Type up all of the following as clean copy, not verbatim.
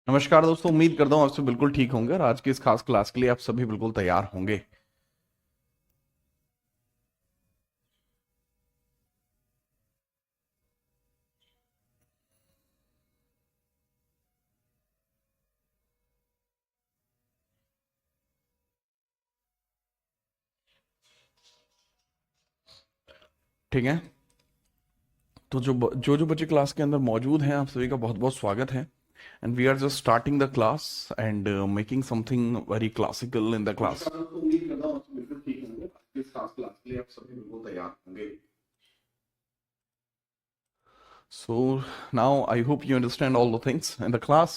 नमस्कार दोस्तों, उम्मीद करता हूँ आप सब बिल्कुल ठीक होंगे और आज की इस खास क्लास के लिए आप सभी बिल्कुल तैयार होंगे। ठीक है, तो जो बच्चे क्लास के अंदर मौजूद हैं, आप सभी का बहुत बहुत स्वागत है। And we are just starting the class and making something very classical in the class. उम्मीद करता हूँ आप सब बिल्कुल ठीक होंगे। आज की इस खास क्लास के लिए आप सभी बिल्कुल तैयार होंगे। So now I hope you understand all the things in the class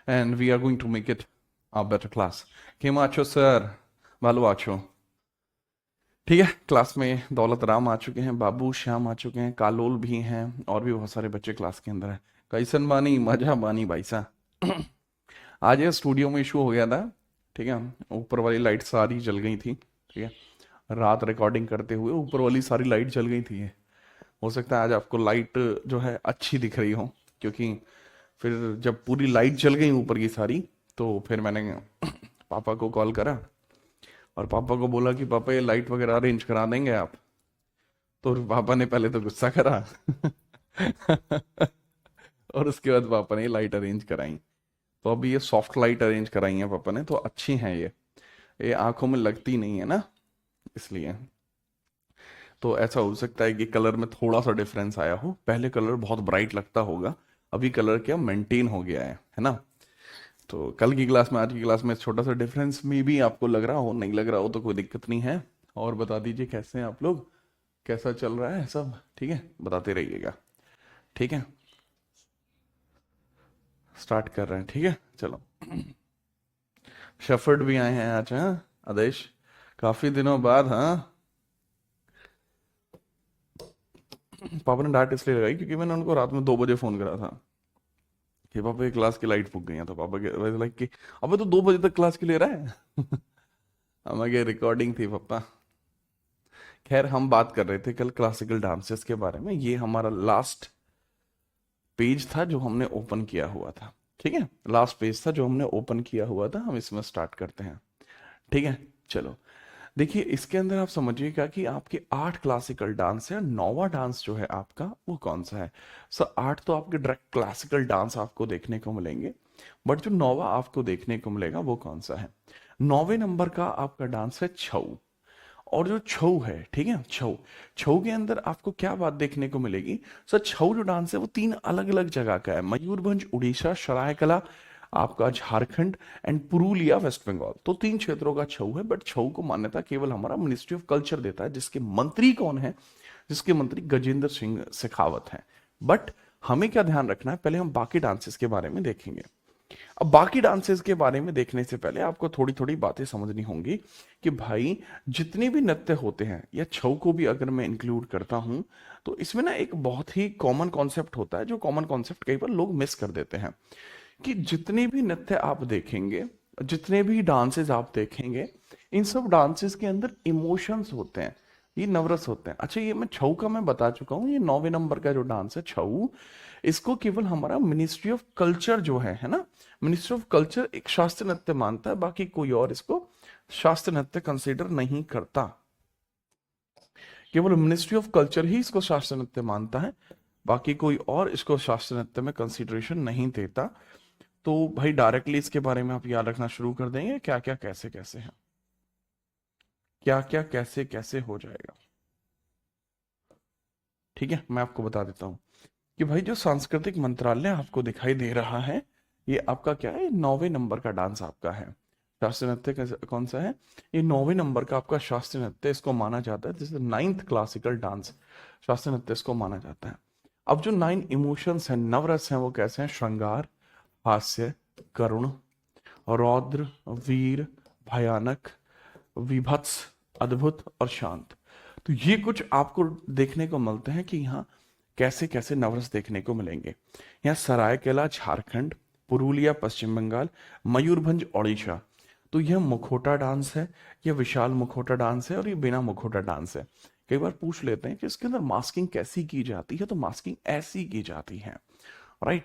and we are going to make it a better class. Kim acho sir, balu acho. ठीक है, क्लास में दौलत राम आ चुके हैं, बाबू श्याम आ चुके हैं, कालोल भी हैं और भी बहुत सारे बच्चे क्लास के अंदर हैं। कैसन बानी, मजा बानी भाई साहब। आज ये स्टूडियो में इशू हो गया था। ठीक है, ऊपर वाली लाइट सारी जल गई थी। ठीक है, रात रिकॉर्डिंग करते हुए ऊपर वाली सारी लाइट जल गई थी। हो सकता है आज आपको लाइट जो है अच्छी दिख रही हो, क्योंकि फिर जब पूरी लाइट जल गई ऊपर की सारी, तो फिर मैंने पापा को कॉल करा और पापा को बोला कि पापा ये लाइट वगैरह अरेंज करा देंगे आप। तो पापा ने पहले तो गुस्सा करा और उसके बाद पापा ने लाइट अरेंज कराई। तो अभी ये सॉफ्ट लाइट अरेंज कराई है पापा ने, तो अच्छी हैं ये आंखों में लगती नहीं है ना, इसलिए। तो ऐसा हो सकता है कि कलर में थोड़ा सा डिफरेंस आया हो, पहले कलर बहुत ब्राइट लगता होगा, अभी कलर क्या मेंटेन हो गया है ना। तो कल की क्लास में आज की क्लास में छोटा सा डिफरेंस में भी आपको लग रहा हो, नहीं लग रहा हो तो कोई दिक्कत नहीं है। और बता दीजिए कैसे हैं आप लोग, कैसा चल रहा है सब। ठीक है, बताते रहिएगा। ठीक है, स्टार्ट कर रहे हैं। ठीक है, चलो। शेफर्ड भी आए हैं आज, हाँ आदेश, काफी दिनों बाद। हाँ, पापा ने डांट इसलिए लगाई क्योंकि मैंने उनको रात में 2 बजे फोन करा था कि पापा ये क्लास की लाइट फूक गई है। तो पापा के वैसे लाइक कि अबे तो 2 बजे तक क्लास के ले रहा है। हमारे रिकॉर्डिंग थी पापा। खैर, हम बात कर रहे थे कल क्लासिकल डांसेस के बारे में। ये हमारा लास्ट पेज था जो हमने ओपन किया हुआ था। ठीक है, लास्ट पेज था जो हमने ओपन किया हुआ था। हम इसमें स्टार्ट करते हैं। ठीक है, चलो। देखिए, इसके अंदर आप समझिएगा कि आपके 8 क्लासिकल डांस है, 9वां डांस जो है आपका वो कौन सा है। सर 8 तो आपके डायरेक्ट क्लासिकल डांस आपको देखने को मिलेंगे, बट जो 9वां आपको देखने को मिलेगा वो कौन सा है। 9वें नंबर का आपका डांस है छऊ। और जो छऊ है, ठीक है, छऊ छऊ के अंदर आपको क्या बात देखने को मिलेगी। सर छऊ जो डांस है वो 3 अलग अलग जगह का है, मयूरभंज उड़ीसा, सरायकला आपका झारखंड एंड पुरुलिया वेस्ट बंगाल। तो 3 क्षेत्रों का छऊ है, बट छऊ को मान्यता केवल हमारा मिनिस्ट्री ऑफ कल्चर देता है, जिसके मंत्री कौन है, जिसके मंत्री गजेंद्र सिंह शेखावत हैं। बट हमें क्या ध्यान रखना है, पहले हम बाकी डांसेस के बारे में देखेंगे। अब बाकी डांसेस के बारे में देखने से पहले आपको थोड़ी थोड़ी बातें समझनी होंगी कि भाई जितने भी नृत्य होते हैं, या छऊ को भी अगर मैं इंक्लूड करता हूं, तो इसमें ना एक बहुत ही कॉमन कॉन्सेप्ट होता है, जो कॉमन कॉन्सेप्ट कई बार लोग मिस कर देते हैं। कि जितने भी नृत्य आप देखेंगे, जितने भी डांसेस आप देखेंगे, इन सब डांसेस के अंदर इमोशंस होते हैं, ये नवरस होते हैं। अच्छा, ये मैं छऊ का मैं बता चुका हूँ। ये 9वें नंबर का जो डांस है छऊ, इसको केवल हमारा मिनिस्ट्री ऑफ कल्चर जो है ना, मिनिस्ट्री ऑफ कल्चर एक शास्त्रीय नृत्य मानता है, बाकी कोई और इसको शास्त्रीय नृत्य कंसीडर नहीं करता। केवल मिनिस्ट्री ऑफ कल्चर ही इसको शास्त्रीय नृत्य मानता है, बाकी कोई और इसको शास्त्रीय नृत्य में कंसीडरेशन नहीं देता। तो भाई डायरेक्टली इसके बारे में आप याद रखना शुरू कर देंगे, क्या क्या कैसे कैसे है, क्या क्या कैसे कैसे हो जाएगा। ठीक है, मैं आपको बता देता हूँ कि भाई जो सांस्कृतिक मंत्रालय आपको दिखाई दे रहा है, ये आपका क्या है, 9वें नंबर का डांस आपका है। शास्त्रीय नृत्य कौन सा है, ये 9वें नंबर का आपका शास्त्रीय नृत्य इसको माना जाता है, जैसे 9th क्लासिकल डांस शास्त्रीय नृत्य इसको माना जाता है। अब जो 9 इमोशंस हैं, नवरस हैं, वो कैसे हैं, श्रृंगार, हास्य, करुण, रौद्र, वीर, भयानक, विभत्स, अद्भुत और शांत। तो ये कुछ आपको देखने को मिलते हैं कि यहाँ कैसे कैसे नवरस देखने को मिलेंगे। यहाँ सरायकेला झारखंड, पुरुलिया पश्चिम बंगाल, मयूरभंज ओडिशा। तो यह मुखौटा डांस है, यह विशाल मुखौटा डांस है और ये बिना मुखौटा डांस है। कई बार पूछ लेते हैं कि इसके अंदर मास्किंग कैसी की जाती है, तो मास्किंग ऐसी की जाती है, राइट।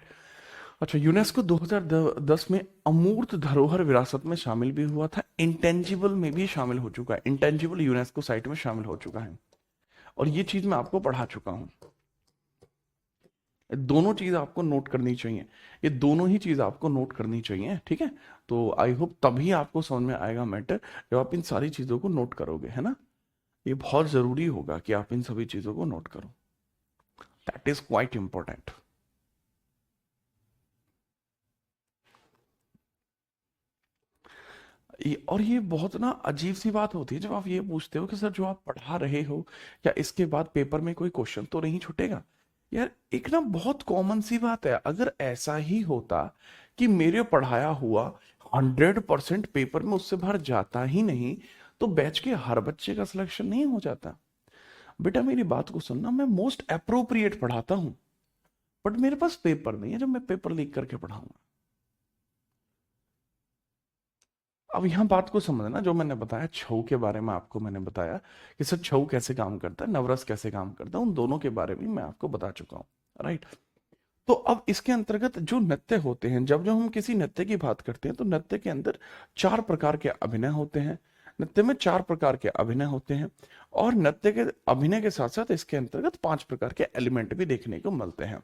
अच्छा, यूनेस्को 2010 में अमूर्त धरोहर विरासत में शामिल भी हुआ था, इंटेंजिबल में भी शामिल हो चुका है, इंटेंजिबल यूनेस्को साइट में शामिल हो चुका है, और ये चीज मैं आपको पढ़ा चुका हूं। दोनों चीज आपको नोट करनी चाहिए, ये दोनों ही चीज आपको नोट करनी चाहिए, ठीक है। तो आई होप तभी आपको समझ में आएगा मैटर, जब आप इन सारी चीजों को नोट करोगे, है ना। ये बहुत जरूरी होगा कि आप इन सभी चीजों को नोट करो, दैट इज क्वाइट इंपॉर्टेंट। और ये बहुत ना अजीब सी बात होती है जब आप ये पूछते हो कि सर जो आप पढ़ा रहे हो, क्या इसके बाद पेपर में कोई क्वेश्चन तो नहीं छूटेगा। यार एक ना बहुत कॉमन सी बात है, अगर ऐसा ही होता कि मेरे पढ़ाया हुआ 100% पेपर में उससे बाहर जाता ही नहीं, तो बैच के हर बच्चे का सिलेक्शन नहीं हो जाता। बेटा मेरी बात को सुनना, मैं मोस्ट अप्रोप्रिएट पढ़ाता हूं, बट मेरे पास पेपर नहीं है जब मैं पेपर लीक करके पढ़ाऊंगा। अब यहाँ बात को समझना, जो मैंने बताया छऊ के बारे में आपको मैंने बताया कि सर छऊ कैसे काम करता है, नवरस कैसे काम करता है, उन दोनों के बारे में मैं आपको बता चुका हूँ, राइट। तो अब इसके अंतर्गत जो नृत्य होते हैं, जब जब हम किसी नृत्य की बात करते हैं तो नृत्य के अंदर 4 प्रकार के अभिनय होते हैं, नृत्य में 4 प्रकार के अभिनय होते हैं, और नृत्य के अभिनय के साथ साथ इसके अंतर्गत 5 प्रकार के एलिमेंट भी देखने को मिलते हैं।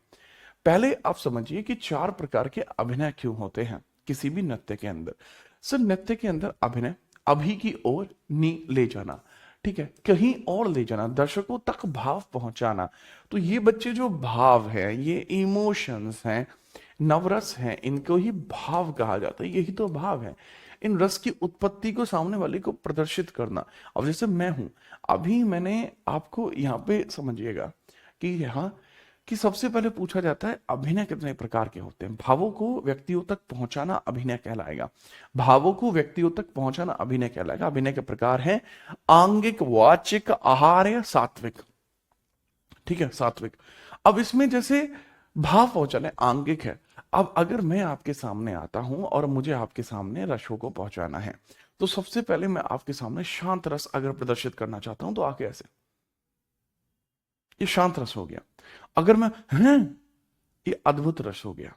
पहले आप समझिए कि 4 प्रकार के अभिनय क्यों होते हैं किसी भी नृत्य के अंदर। सर नृत्य के अंदर अभिनय, अभी की ओर नी ले जाना, ठीक है, कहीं और ले जाना, दर्शकों तक भाव पहुंचाना। तो ये बच्चे जो भाव है, ये इमोशंस हैं, नवरस हैं, इनको ही भाव कहा जाता है, यही तो भाव है। इन रस की उत्पत्ति को सामने वाले को प्रदर्शित करना। अब जैसे मैं हूं, अभी मैंने आपको यहाँ पे समझिएगा कि यहाँ कि सबसे पहले पूछा जाता है अभिनय कितने प्रकार के होते हैं। भावों को व्यक्तियों तक पहुंचाना अभिनय कहलाएगा, भावों को व्यक्तियों तक पहुंचाना अभिनय कहलाएगा। अभिनय के प्रकार हैं आंगिक, वाचिक, आहार्य, सात्विक, ठीक है, सात्विक। अब इसमें जैसे भाव पहुंचाना आंगिक है। अब अगर मैं आपके सामने आता हूं और मुझे आपके सामने रसों को पहुंचाना है, तो सबसे पहले मैं आपके सामने शांत रस अगर प्रदर्शित करना चाहता हूं तो आके ऐसे, ये शांत रस हो गया। अगर मैं हैं, ये अद्भुत रस हो गया।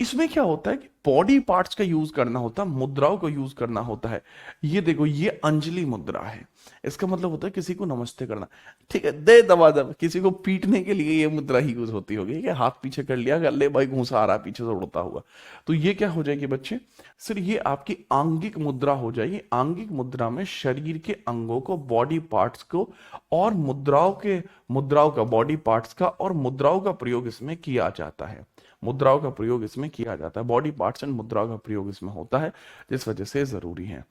इसमें क्या होता है कि बॉडी पार्ट्स का यूज करना होता है, मुद्राओं को यूज करना होता है। ये देखो, ये अंजलि मुद्रा है, इसका मतलब होता है किसी को नमस्ते करना, ठीक है, दे दबा दब, किसी को पीटने के लिए ये मुद्रा ही यूज होती होगी कि हाथ पीछे कर लिया, कर ले भाई, घूंसा आ रहा पीछे से उड़ता हुआ। तो ये क्या हो जाएगी बच्चे, सिर्फ ये आपकी आंगिक मुद्रा हो जाएगी। आंगिक मुद्रा में शरीर के अंगों को, बॉडी पार्ट्स को, और मुद्राओं का, बॉडी पार्ट्स का और मुद्राओं का प्रयोग इसमें किया जाता है। मुद्राओं का प्रयोग इसमें किया जाता है, बॉडी पार्ट्स एंड मुद्राओं का प्रयोग इसमें होता है, जिस वजह से जरूरी है।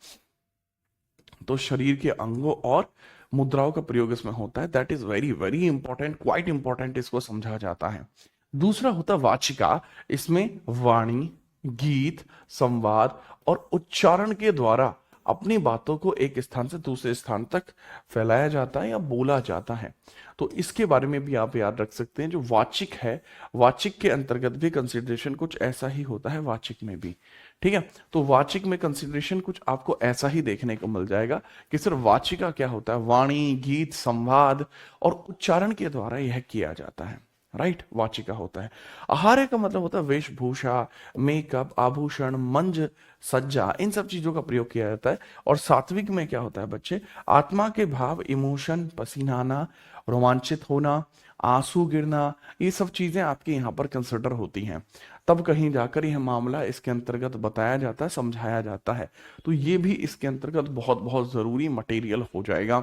तो शरीर के अंगों और मुद्राओं का प्रयोग इसमें होता है, that is very very important, quite important, इसको समझा जाता है। दूसरा होता है वाचिका, इसमें वाणी, गीत, संवाद और उच्चारण के द्वारा अपनी बातों को एक स्थान से दूसरे स्थान तक फैलाया जाता है या बोला जाता है। तो इसके बारे में भी आप याद रख सकते हैं। जो वाचिक है, वाचिक के अंतर्गत भी कंसिडरेशन कुछ ऐसा ही होता है, वाचिक में भी, ठीक है। तो वाचिक में कंसिडरेशन कुछ आपको ऐसा ही देखने को मिल जाएगा कि सिर्फ वाचिका क्या होता है, वाणी, गीत, संवाद और उच्चारण के द्वारा यह किया जाता है, राइट, वाचिका होता है। आहार्य का मतलब होता है वेशभूषा, मेकअप, आभूषण, मंज, सज्जा, इन सब चीजों का प्रयोग किया जाता है। और सात्विक में क्या होता है बच्चे, आत्मा के भाव, इमोशन, पसीना आना, रोमांचित होना, आंसू गिरना, ये सब चीजें आपके यहाँ पर कंसिडर होती हैं। तब कहीं जाकर यह मामला इसके अंतर्गत बताया जाता है, समझाया जाता है। तो ये भी इसके अंतर्गत बहुत बहुत जरूरी मटेरियल हो जाएगा।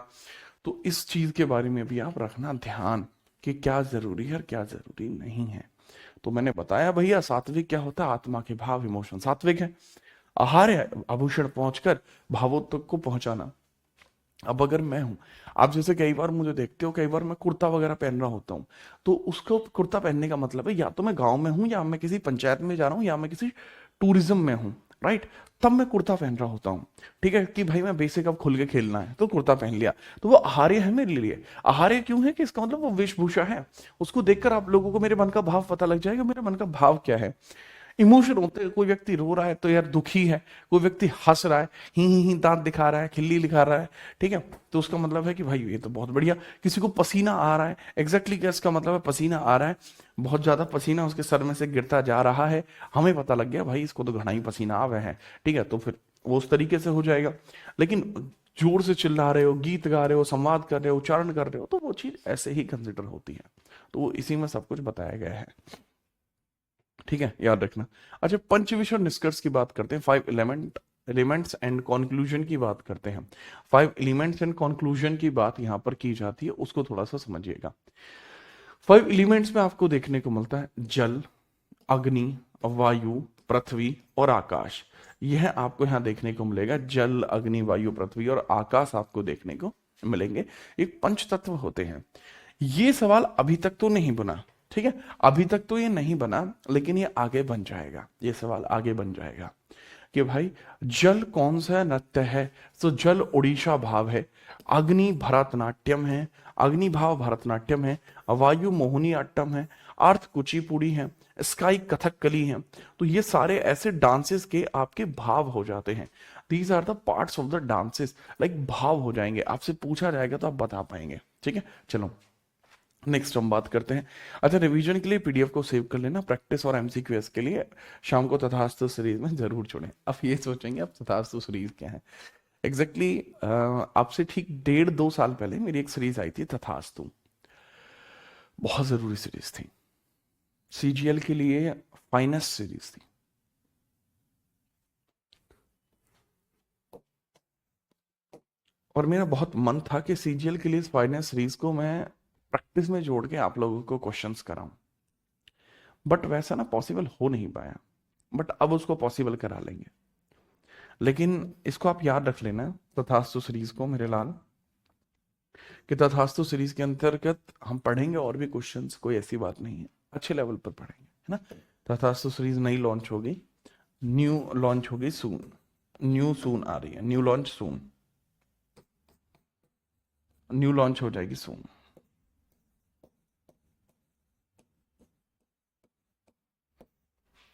तो इस चीज के बारे में भी आप रखना ध्यान कि क्या जरूरी है और क्या जरूरी नहीं है। तो मैंने बताया भैया सात्विक क्या होता है, आत्मा के भाव, इमोशन सात्विक है। आहार्य, आभूषण पहुंचकर भावों तक को पहुंचाना। अब अगर मैं हूं, आप जैसे कई बार मुझे देखते हो, कई बार मैं कुर्ता वगैरह पहन रहा होता हूं, तो उसको कुर्ता पहनने का मतलब है या तो मैं गांव में हूं, या मैं किसी पंचायत में जा रहा हूं, या मैं किसी टूरिज्म में हूं, राइट, तब मैं कुर्ता पहन रहा होता हूँ, ठीक है, कि भाई मैं बेसिक अब खुल के खेलना है तो कुर्ता पहन लिया, तो वो आहार्य है मेरे लिए। आहार्य क्यों है कि इसका मतलब वो वेशभूषा है, उसको देखकर आप लोगों को मेरे मन का भाव पता लग जाएगा, मेरे मन का भाव क्या है। इमोशन होते हैं, कोई व्यक्ति रो रहा है तो यार दुखी है, कोई व्यक्ति हंस रहा है, ही दांत दिखा रहा है, खिल्ली दिखा रहा है, ठीक है, तो उसका मतलब है कि भाई ये तो बहुत बढ़िया। किसी को पसीना आ रहा है, एग्जैक्टली क्या इसका मतलब है, पसीना आ रहा है, बहुत ज्यादा पसीना उसके सर में से गिरता जा रहा है, हमें पता लग गया भाई इसको तो घना ही पसीना आ रहा है, ठीक है, तो फिर वो उस तरीके से हो जाएगा। लेकिन जोर से चिल्ला रहे हो, गीत गा रहे हो, संवाद कर रहे हो, उच्चारण कर रहे हो, तो वो चीज ऐसे ही कंसिडर होती है। तो वो इसी में सब कुछ बताया गया है, ठीक है, याद रखना। अच्छा, पंचविश और निष्कर्ष की बात करते हैं, 5 एलिमेंट्स एंड कंक्लूजन की बात करते हैं। 5 एलिमेंट्स एंड कंक्लूजन की बात यहां पर की जाती है, उसको थोड़ा सा समझिएगा। 5 एलिमेंट्स में आपको देखने को मिलता है जल, अग्नि, वायु, पृथ्वी और आकाश। यह आपको यहां देखने को मिलेगा, जल, अग्नि, वायु, पृथ्वी और आकाश आपको देखने को मिलेंगे। एक पंच तत्व होते हैं। ये सवाल अभी तक तो नहीं बना, ठीक है, अभी तक तो ये नहीं बना, लेकिन ये आगे बन जाएगा, ये सवाल आगे बन जाएगा कि भाई जल कौन सा नृत्य है, तो जल उड़ीसा भाव है, अग्नि भरतनाट्यम है, अग्नि भाव भरतनाट्यम है, वायु मोहिनी अट्टम है, अर्थ कुचिपुड़ी है, स्काई कथकली है। तो ये सारे ऐसे डांसेस के आपके भाव हो जाते हैं, these are the parts of the dances, like भाव हो जाएंगे, आपसे पूछा जाएगा तो आप बता पाएंगे, ठीक है। चलो नेक्स्ट हम बात करते हैं। अच्छा, रिवीजन के लिए पीडीएफ को सेव कर लेना, प्रैक्टिस और एमसीक्यूएस के लिए शाम को तथास्तु सीरीज में जरूर जुड़ें। अब ये सोचेंगे अब तथास्तु सीरीज क्या है, एग्जैक्टली आपसे ठीक 1.5-2 साल पहले मेरी एक सीरीज आई थी तथास्तु, बहुत जरूरी सीरीज थी, सीजीएल के लिए फाइनेस्ट सीरीज थी। और मेरा बहुत मन था कि सीजीएल के लिए इस फाइनेस्ट सीरीज को मैं प्रैक्टिस में जोड़ के आप लोगों को क्वेश्चंस कराऊं, बट वैसा ना पॉसिबल हो नहीं पाया, बट अब उसको पॉसिबल करा लेंगे। लेकिन इसको आप याद रख लेना, तथास्तु सीरीज को मेरे लाल, कि तथास्तु सीरीज के अंतर्गत हम पढ़ेंगे और भी क्वेश्चंस, कोई ऐसी बात नहीं है, अच्छे लेवल पर पढ़ेंगे, है ना। तथास्तु सीरीज नई लॉन्च होगी, न्यू लॉन्च होगी सून, न्यू सून आ रही है, न्यू लॉन्च सून, न्यू लॉन्च हो जाएगी सून।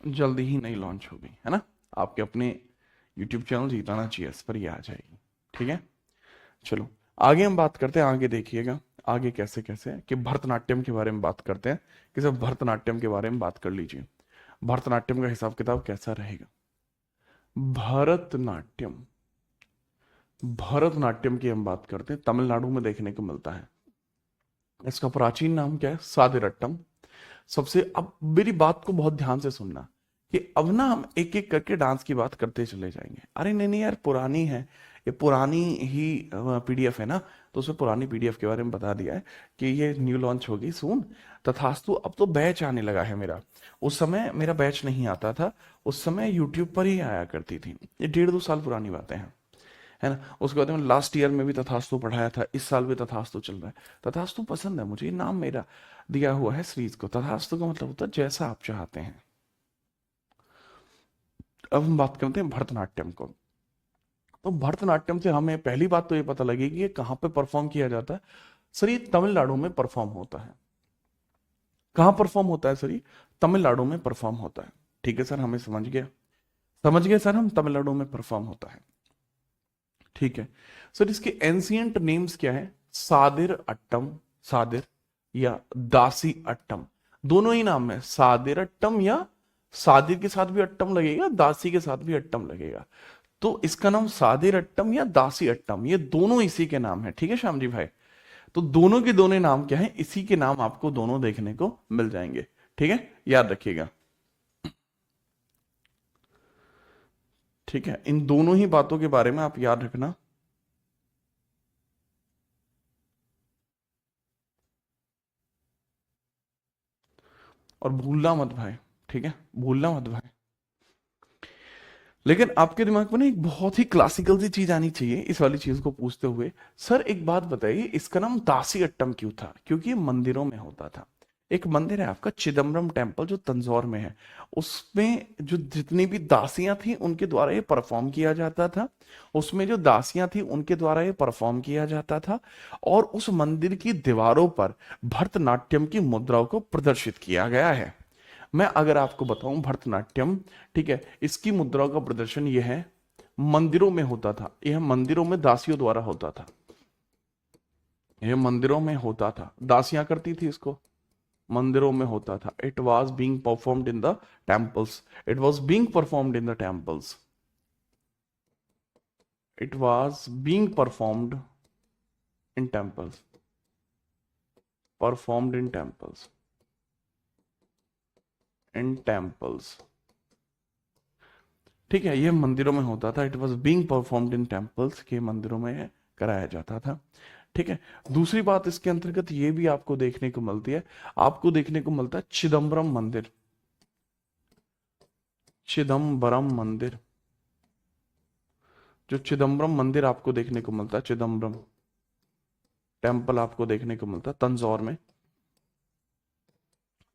जल्दी ही नई लॉन्च होगी, है ना, आपके अपने यूट्यूब चैनल जीताना चाहिए इस पर ये आ जाएगी, ठीक है। चलो आगे हम बात करते हैं, आगे देखिएगा आगे कैसे कैसे कि भरतनाट्यम के बारे में बात करते हैं, कि सब भरतनाट्यम के बारे में बात कर लीजिए। भरतनाट्यम का हिसाब किताब कैसा रहेगा। भरतनाट्यम, भरतनाट्यम की हम बात करते हैं, तमिलनाडु में देखने को मिलता है। इसका प्राचीन नाम क्या है, सादिरट्टम। सबसे, अब मेरी बात को बहुत ध्यान से सुनना, कि अब ना हम एक एक करके डांस की बात करते चले जाएंगे। अरे नहीं नहीं यार, पुरानी है ये, पुरानी ही पीडीएफ है ना, तो उसमें पुरानी पीडीएफ के बारे में बता दिया है कि ये न्यू लॉन्च होगी सून। तथास्तु अब तो बैच आने लगा है मेरा, उस समय मेरा बैच नहीं आता था, उस समय यूट्यूब पर ही आया करती थी, ये 1.5-2 साल पुरानी बातें हैं, है ना। उसके बाद में लास्ट ईयर में भी तथास्तु पढ़ाया था, इस साल भी तथास्तु चल रहा है। तथास्तु पसंद है मुझे, ये नाम मेरा दिया हुआ है सीरीज को। तथास्तु का मतलब होता है जैसा आप चाहते हैं। अब हम बात करते हैं भरतनाट्यम को। तो भरतनाट्यम से हमें पहली बात तो ये पता लगेगी कि ये कहाँ पे परफॉर्म किया जाता है। सर ये तमिलनाडु में परफॉर्म होता है। कहाँ परफॉर्म होता है सर, ये तमिलनाडु में परफॉर्म होता है, ठीक है सर, हमें समझ गया, समझ गए सर, हम तमिलनाडु में परफॉर्म होता है, ठीक है सर। इसके एंशियंट नेम्स क्या है, सादिर अट्टम, सादिर या दासी अट्टम, दोनों ही नाम है, सादिर अट्टम या सादिर के साथ भी अट्टम लगेगा, दासी के साथ भी अट्टम लगेगा, तो इसका नाम सादिर अट्टम या दासी अट्टम, ये दोनों इसी के नाम है, ठीक है श्याम जी भाई। तो दोनों के दोनों नाम क्या है, इसी के नाम आपको दोनों देखने को मिल जाएंगे, ठीक है, याद रखिएगा, ठीक है। इन दोनों ही बातों के बारे में आप याद रखना। और भूलना मत भाई, ठीक है, भूलना मत भाई। लेकिन आपके दिमाग में ना एक बहुत ही क्लासिकल सी चीज आनी चाहिए इस वाली चीज को पूछते हुए। सर एक बात बताइए, इसका नाम दासी अट्टम क्यों था, क्योंकि ये मंदिरों में होता था। एक मंदिर है आपका चिदम्बरम टेम्पल जो तंजौर में है, उसमें जो जितनी भी दासियां थी उनके द्वारा ये परफॉर्म किया जाता था, उसमें जो दासियां थी उनके द्वारा ये परफॉर्म किया जाता था, और उस मंदिर की दीवारों पर भरतनाट्यम की मुद्राओं को प्रदर्शित किया गया है। मैं अगर आपको बताऊं भरतनाट्यम, ठीक है, इसकी मुद्राओं का प्रदर्शन यह है, मंदिरों में होता था, यह मंदिरों में दासियों द्वारा होता था, यह मंदिरों में होता था, दासियां करती थी इसको, मंदिरों में होता था। It was being performed in the temples, it was being performed in the temples, it was being performed in temples, performed in temples, in temples, ठीक है, यह मंदिरों में होता था। It was being performed in temples, के मंदिरों में कराया जाता था, ठीक है। दूसरी बात इसके अंतर्गत ये भी आपको देखने को मिलती है, आपको देखने को मिलता है चिदम्बरम मंदिर, चिदम्बरम मंदिर, जो चिदम्बरम मंदिर आपको देखने को मिलता है, चिदम्बरम टेम्पल आपको देखने को मिलता है तंजौर में,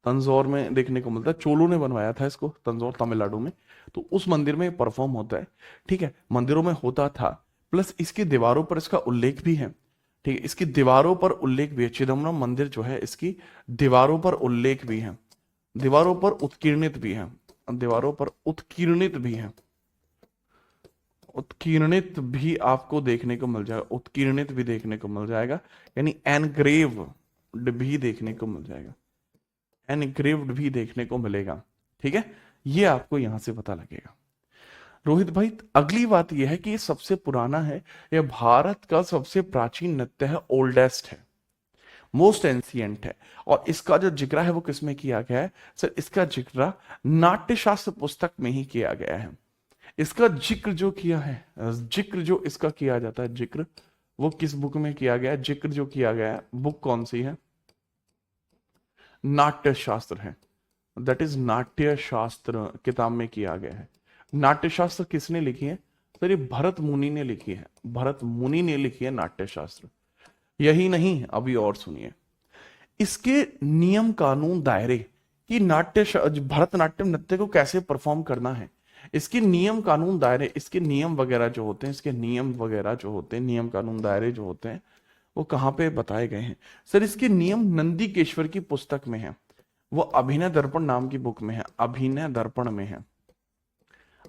तंजौर में देखने को मिलता है, चोलों ने बनवाया था इसको, तंजौर तमिलनाडु में, तो उस मंदिर में परफॉर्म होता है, ठीक है, मंदिरों में होता था। प्लस इसकी दीवारों पर इसका उल्लेख भी है, ठीक है, इसकी दीवारों पर उल्लेख भी है, चिदम्बरम मंदिर जो है इसकी दीवारों पर उल्लेख भी है, दीवारों पर उत्कीर्णित भी है, दीवारों पर उत्कीर्णित भी है, उत्कीर्णित भी आपको देखने को मिल जाएगा, उत्कीर्णित भी देखने को मिल जाएगा, यानी एनग्रेव्ड भी देखने को मिल जाएगा, एनग्रेव्ड भी देखने को मिलेगा, ठीक है, ये आपको यहां से पता लगेगा। रोहित भाई अगली बात यह है कि ये सबसे पुराना है, यह भारत का सबसे प्राचीन नृत्य है, ओल्डेस्ट है, मोस्ट एंशियंट है, और इसका जो जिक्र है वो किसमें किया गया है सर, इसका जिक्र नाट्यशास्त्र पुस्तक में ही किया गया है। इसका जिक्र जो किया है, जिक्र जो इसका किया जाता है, जिक्र वो किस बुक में किया गया है, जिक्र जो किया गया है, बुक कौन सी है, नाट्य शास्त्र है, दैट इज नाट्य शास्त्र किताब में किया गया है। नाट्य शास्त्र किसने लिखी है सर, ये भरत मुनि ने लिखी है, भरत मुनि ने लिखी है नाट्य शास्त्र। यही नहीं, अभी और सुनिए, इसके नियम कानून दायरे कि भरतनाट्यम नृत्य को कैसे परफॉर्म करना है, इसके नियम कानून दायरे, इसके नियम वगैरह जो होते हैं, इसके नियम वगैरह जो होते हैं, नियम कानून दायरे जो होते हैं, वो कहाँ पे बताए गए हैं सर, इसके नियम नंदीकेश्वर की पुस्तक में है, वो अभिनय दर्पण नाम की बुक में है, अभिनय दर्पण में है,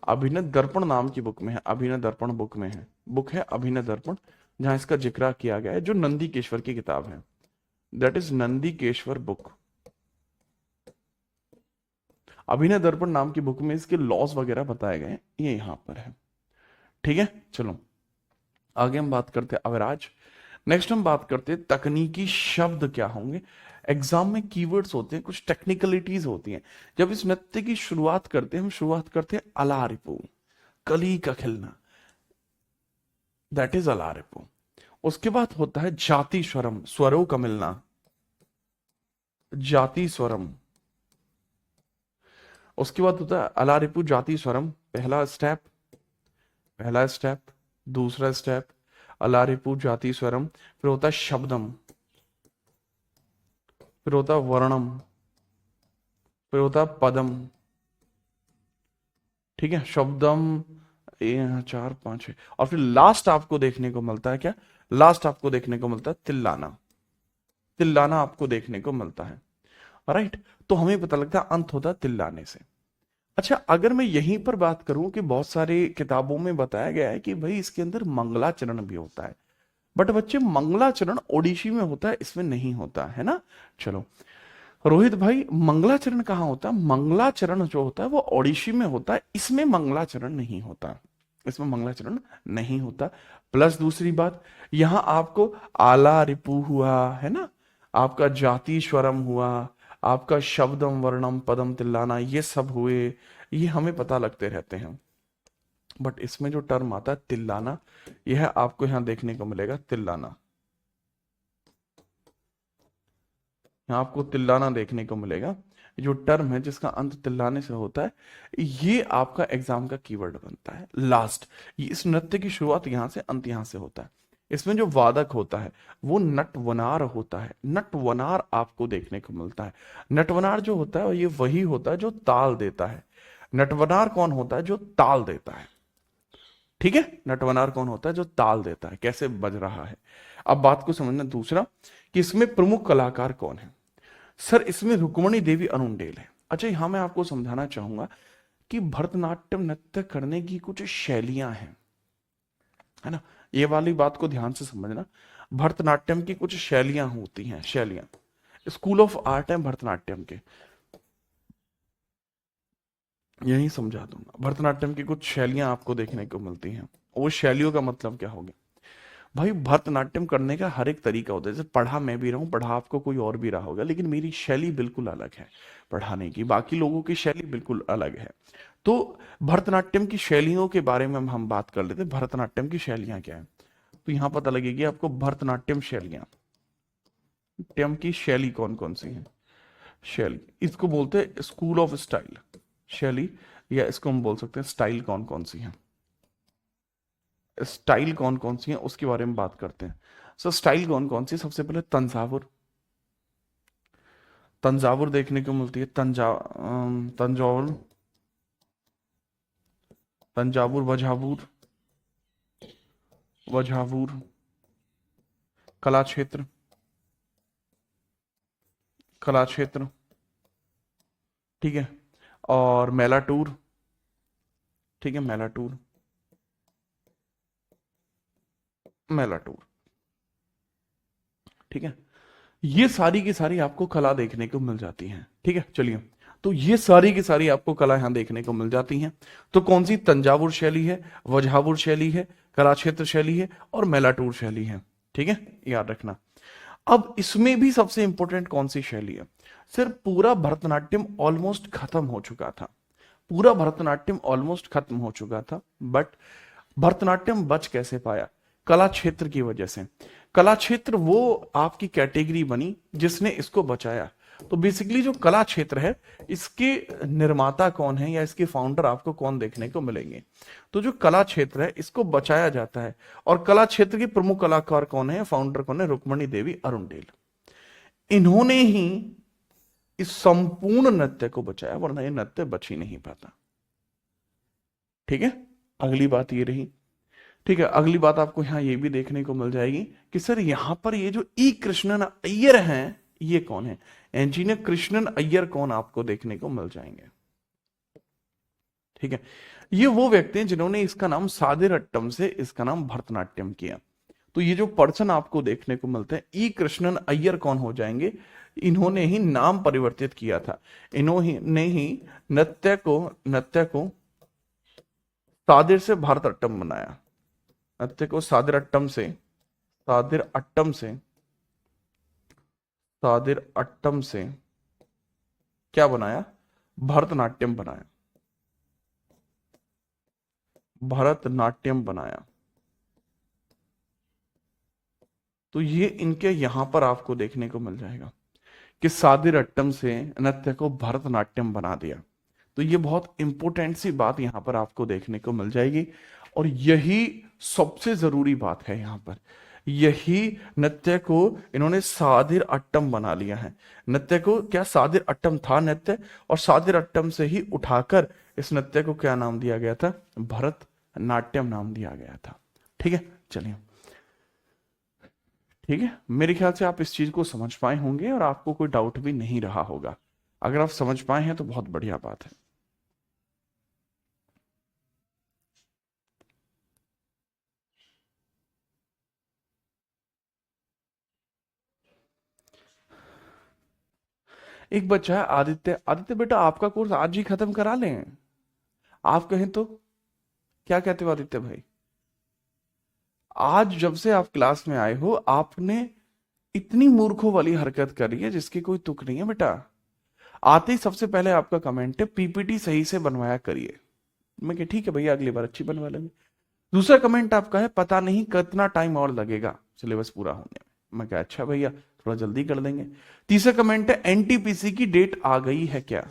अभिनय दर्पण नाम की बुक में है, अभिनय दर्पण बुक में है, बुक है अभिनय दर्पण, जहां इसका जिक्र किया गया है, जो नंदीकेश्वर की किताब है, दैट इज नंदीकेश्वर बुक। अभिनय दर्पण नाम की बुक में इसके लॉस वगैरह बताए गए, ये यहां पर है, ठीक है। चलो आगे हम बात करते हैं अवराज, नेक्स्ट हम बात करते हैं तकनीकी शब्द क्या होंगे। एग्जाम में कीवर्ड्स होते हैं, कुछ टेक्निकलिटीज होती हैं। जब इस नृत्य की शुरुआत करते हैं, हम शुरुआत करते हैं अलारिपू, कली का खिलना, दैट इज अलारिपू। उसके बाद होता है जाति स्वरम, स्वरों का मिलना, जाति स्वरम। उसके बाद होता है अलारिपू जाति स्वरम, पहला स्टेप, पहला स्टेप, दूसरा स्टेप, अलारिपू जाति स्वरम, फिर होता है शब्दम, फिर होता है वर्णम, फिर होता है पदम, ठीक है, शब्दम, ये 4 5 6, और फिर लास्ट आपको देखने को मिलता है क्या, लास्ट आपको देखने को मिलता है तिल्लाना, तिल्लाना आपको देखने को मिलता है, राइट। तो हमें पता लगता है अंत होता है तिल्लाने से। अच्छा, अगर मैं यहीं पर बात करूं कि बहुत सारी किताबों में बताया गया है कि भाई इसके अंदर मंगलाचरण भी होता है, बट बच्चे मंगलाचरण ओडिशी में होता है, इसमें नहीं होता है ना। चलो रोहित भाई, मंगलाचरण कहाँ होता है, मंगलाचरण जो होता है वो ओडिशी में होता है, इसमें मंगलाचरण नहीं होता, इसमें मंगलाचरण नहीं होता। प्लस दूसरी बात, यहां आपको आला रिपु हुआ है ना, आपका जाति स्वरम हुआ, आपका शब्दम वर्णम पदम तिल्लाना, ये सब हुए, ये हमें पता लगते रहते हैं, बट इसमें जो टर्म आता है तिल्लाना, यह आपको यहां देखने को मिलेगा, तिल्लाना, यहाँ आपको तिल्लाना देखने को मिलेगा, जो टर्म है जिसका अंत तिल्लाने से होता है, ये आपका एग्जाम का कीवर्ड बनता है लास्ट। ये इस नृत्य की शुरुआत यहां से, अंत यहां से होता है। इसमें जो वादक होता है वो नटवनार होता है, नटवनार आपको देखने को मिलता है। नटवनार जो होता है ये वही होता है जो ताल देता है। नटवनार कौन होता है, जो ताल देता है, ठीक है, नटवनार कौन होता है, जो ताल देता है, कैसे बज रहा है। अब बात को समझना दूसरा कि इसमें प्रमुख कलाकार कौन है। सर इसमें रुक्मणी देवी अनुंडेल है, अच्छा, यहाँ मैं आपको समझाना चाहूंगा कि भरतनाट्यम नृत्य करने की कुछ शैलियां हैं, है ना। ये वाली बात को ध्यान से समझना। भरतनाट्यम की कुछ शैलियां होती हैं, शैलियां। स्कूल ऑफ आर्ट है भरतनाट्यम के, यही समझा दूंगा। भरतनाट्यम की कुछ शैलियां आपको देखने को मिलती हैं। वो शैलियों का मतलब क्या होगा भाई? भरतनाट्यम करने का हर एक तरीका होता है। जैसे पढ़ा मैं भी रहा हूँ, पढ़ा आपको कोई और भी रहा होगा, लेकिन मेरी शैली बिल्कुल अलग है पढ़ाने की, बाकी लोगों की शैली बिल्कुल अलग है। तो भरतनाट्यम की शैलियों के बारे में हम बात कर लेते हैं। भरतनाट्यम की शैलियां क्या है, तो यहाँ पता लगेगी आपको भरतनाट्यम शैलियां। ट्यम की शैली कौन कौन सी है? शैली, इसको बोलते हैं स्कूल ऑफ स्टाइल, शैली, या इसको हम बोल सकते हैं स्टाइल कौन कौन सी है। स्टाइल कौन कौन सी है उसके बारे में बात करते हैं। सर स्टाइल कौन कौन सी? सबसे पहले तंजावुर, तंजावुर देखने को मिलती है। तंजावुर, तंजावुर, वजावुर, वजावुर, कला क्षेत्र, कला क्षेत्र, ठीक है। और मेलाटूर, ठीक है, मेलाटूर, मेलाटूर, ठीक है। ये सारी की सारी आपको कला देखने को मिल जाती हैं, ठीक है। चलिए, तो ये सारी की सारी आपको कला यहां देखने को मिल जाती हैं। तो कौन सी? तंजावुर शैली है, वजहावुर शैली है, कला क्षेत्र शैली है, और मेलाटूर शैली है, ठीक है, याद रखना। अब इसमें भी सबसे इंपॉर्टेंट कौन सी शैली है? सिर्फ पूरा भरतनाट्यम ऑलमोस्ट खत्म हो चुका था, पूरा भरतनाट्यम ऑलमोस्ट खत्म हो चुका था, बट भरतनाट्यम बच कैसे पाया? कला क्षेत्र की वजह से। कला क्षेत्र वो आपकी कैटेगरी बनी जिसने इसको बचाया। तो बेसिकली जो कला क्षेत्र है, इसके निर्माता कौन है या इसके फाउंडर आपको कौन देखने को मिलेंगे? तो जो कला क्षेत्र है इसको बचाया जाता है। और कला क्षेत्र के प्रमुख कलाकार कौन है, फाउंडर कौन है? रुक्मणी देवी अरुणडेल। इन्होंने ही इस संपूर्ण नृत्य को बचाया, वरना ये नृत्य बच ही नहीं पाता, ठीक है। अगली बात ये रही, ठीक है। अगली बात आपको यहां ये भी देखने को मिल जाएगी कि सर यहां पर ये जो ई कृष्णन अय्यर हैं, ये कौन है? इंजीनियर कृष्णन अय्यर कौन आपको देखने को मिल जाएंगे, ठीक है। ये वो व्यक्ति हैं जिन्होंने इसका नाम सादिरट्टम से इसका नाम भरतनाट्यम किया। तो ये जो पर्सन आपको देखने को मिलते हैं, ई कृष्णन अय्यर कौन हो जाएंगे? इन्होंने ही नाम परिवर्तित किया था। इन्होंने ही नृत्य को सादिर से भारतट्टम बनाया। नृत्य को सादिर अट्टम से सादिर अट्टम से क्या बनाया? भरतनाट्यम बनाया, भरतनाट्यम बनाया। तो ये इनके यहां पर आपको देखने को मिल जाएगा कि सादिर अट्टम से नृत्य को भरतनाट्यम बना दिया। तो ये बहुत इंपॉर्टेंट सी बात यहां पर आपको देखने को मिल जाएगी। और यही सबसे जरूरी बात है यहां पर, यही नृत्य को इन्होंने सादिर अट्टम बना लिया है। नृत्य को क्या, सादिर अट्टम था नृत्य, और सादिर अट्टम से ही उठाकर इस नृत्य को क्या नाम दिया गया था? भरतनाट्यम नाम दिया गया था, ठीक है। चलिए, ठीक है, मेरे ख्याल से आप इस चीज को समझ पाए होंगे और आपको कोई डाउट भी नहीं रहा होगा। अगर आप समझ पाए हैं तो बहुत बढ़िया बात है। एक बच्चा है आदित्य। आदित्य बेटा, आपका कोर्स आज ही खत्म करा लें? आप कहें तो क्या कहते हो आदित्य भाई? आज जब से आप क्लास में आए हो, आपने इतनी मूर्खों वाली हरकत करी है जिसकी कोई तुक नहीं है बेटा। आते ही सबसे पहले आपका कमेंट है पीपीटी सही से बनवाया करिए। मैं कह ठीक है भैया, अगली बार अच्छी बनवा लेंगे। दूसरा कमेंट आपका है पता नहीं कितना टाइम और लगेगा सिलेबस पूरा होने में। मैं कहा अच्छा भैया, थोड़ा जल्दी कर देंगे। तीसरा कमेंट है एनटीपीसी की डेट आ गई है क्या?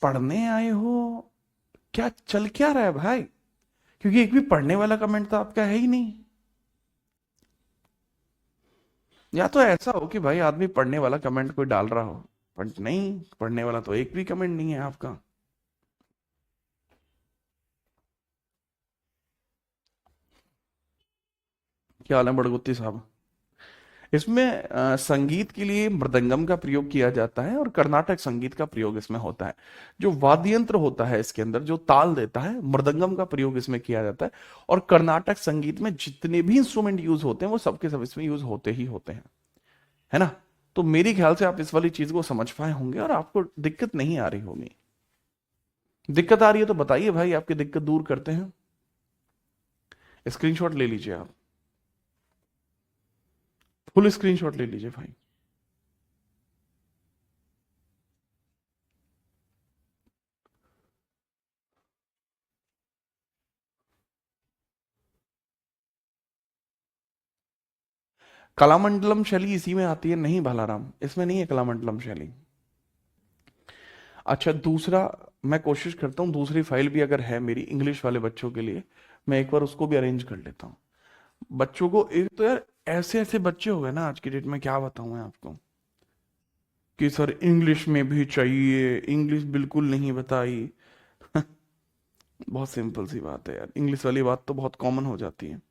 पढ़ने आए हो, क्या चल क्या रहा है भाई? क्योंकि एक भी पढ़ने वाला कमेंट तो आपका है ही नहीं। या तो ऐसा हो कि भाई आदमी पढ़ने वाला कमेंट कोई डाल रहा हो, पर नहीं, पढ़ने वाला तो एक भी कमेंट नहीं है आपका। क्या हाल है बड़गुत्ती साहब? इसमें संगीत के लिए मृदंगम का प्रयोग किया जाता है और कर्नाटक संगीत का प्रयोग इसमें होता है। जो वाद्य यंत्र होता है इसके अंदर जो ताल देता है, मृदंगम का प्रयोग इसमें किया जाता है। और कर्नाटक संगीत में जितने भी इंस्ट्रूमेंट यूज होते हैं वो सबके सब इसमें यूज होते ही होते हैं, है ना। तो मेरे ख्याल से आप इस वाली चीज को समझ पाए होंगे और आपको दिक्कत नहीं आ रही होगी। दिक्कत आ रही है तो बताइए भाई, आपकी दिक्कत दूर करते हैं। स्क्रीनशॉट ले लीजिए, आप फुल स्क्रीनशॉट ले लीजिए भाई। कलामंडलम शैली इसी में आती है? नहीं भालाराम, इसमें नहीं है कलामंडलम शैली। अच्छा, दूसरा मैं कोशिश करता हूँ, दूसरी फाइल भी अगर है मेरी इंग्लिश वाले बच्चों के लिए, मैं एक बार उसको भी अरेंज कर लेता हूँ। बच्चों को एक तो यार ऐसे ऐसे बच्चे हो गए ना आज की डेट में, क्या बताऊं मैं आपको, कि सर इंग्लिश में भी चाहिए, इंग्लिश बिल्कुल नहीं बताई। बहुत सिंपल सी बात है यार, इंग्लिश वाली बात तो बहुत कॉमन हो जाती है।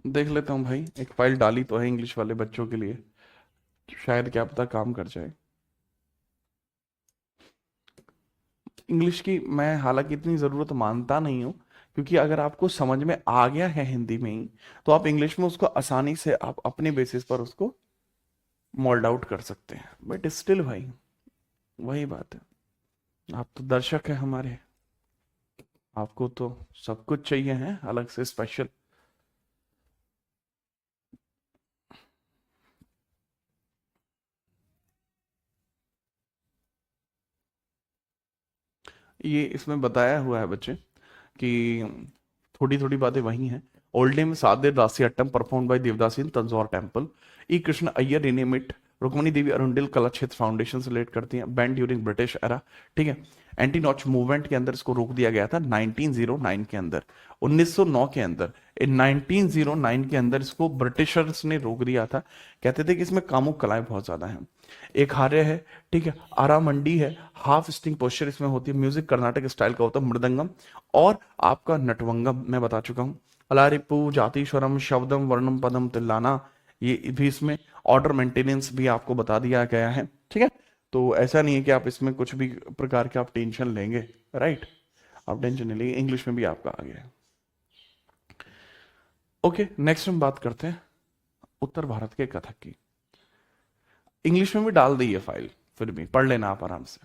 देख लेता हूँ भाई, एक फाइल डाली तो है इंग्लिश वाले बच्चों के लिए, शायद क्या पता काम कर जाए। इंग्लिश की मैं हालांकि इतनी ज़रूरत मानता नहीं हूँ, क्योंकि अगर आपको समझ में आ गया है हिंदी में ही, तो आप इंग्लिश में उसको आसानी से आप अपने बेसिस पर उसको मोल्ड आउट कर सकते हैं। बट स्टिल भाई वही बात है, आप तो दर्शक है हमारे, आपको तो सब कुछ चाहिए है अलग से स्पेशल। ये इसमें बताया हुआ है बच्चे कि थोड़ी थोड़ी बातें वही हैं। Old name Sadir Dasi Attam perform by Devadasi in Tanjore temple. E Krishna Iyer renamed it Rukmini Devi Arundale Kalakshetra foundation से रिलेट करती हैं। बैंड ड्यूरिंग ब्रिटिश एरा, ठीक है। एंटी नॉच मूवमेंट के अंदर इसको रोक दिया गया था 1909 के अंदर, 1909 के अंदर। इन 1909 के अंदर इसको ब्रिटिशर्स ने रोक दिया था। कहते थे कि इसमें कामुक कलाएं बहुत ज्यादा हैं। एक हार्य है, ठीक है, आरा मंडी है, हाफ स्टिंग पोस्चर इसमें होती है। म्यूजिक कर्नाटक स्टाइल का होता है, मृदंगम और आपका नटवंगम मैं बता चुका हूँ। अलारिपु जातीश्वरम शब्दम वर्णम पदम तिल्लाना, ये भी इसमें ऑर्डर मेंटेनेंस भी आपको बता दिया गया है, ठीक है। तो ऐसा नहीं है कि आप इसमें कुछ भी प्रकार के आप टेंशन लेंगे, राइट। आप टेंशन नहीं लेंगे, इंग्लिश में भी आपका आ गया है। ओके, नेक्स्ट हम बात करते हैं उत्तर भारत के कथक की। इंग्लिश में भी डाल दी है फाइल, फिर भी पढ़ लेना आप आराम से,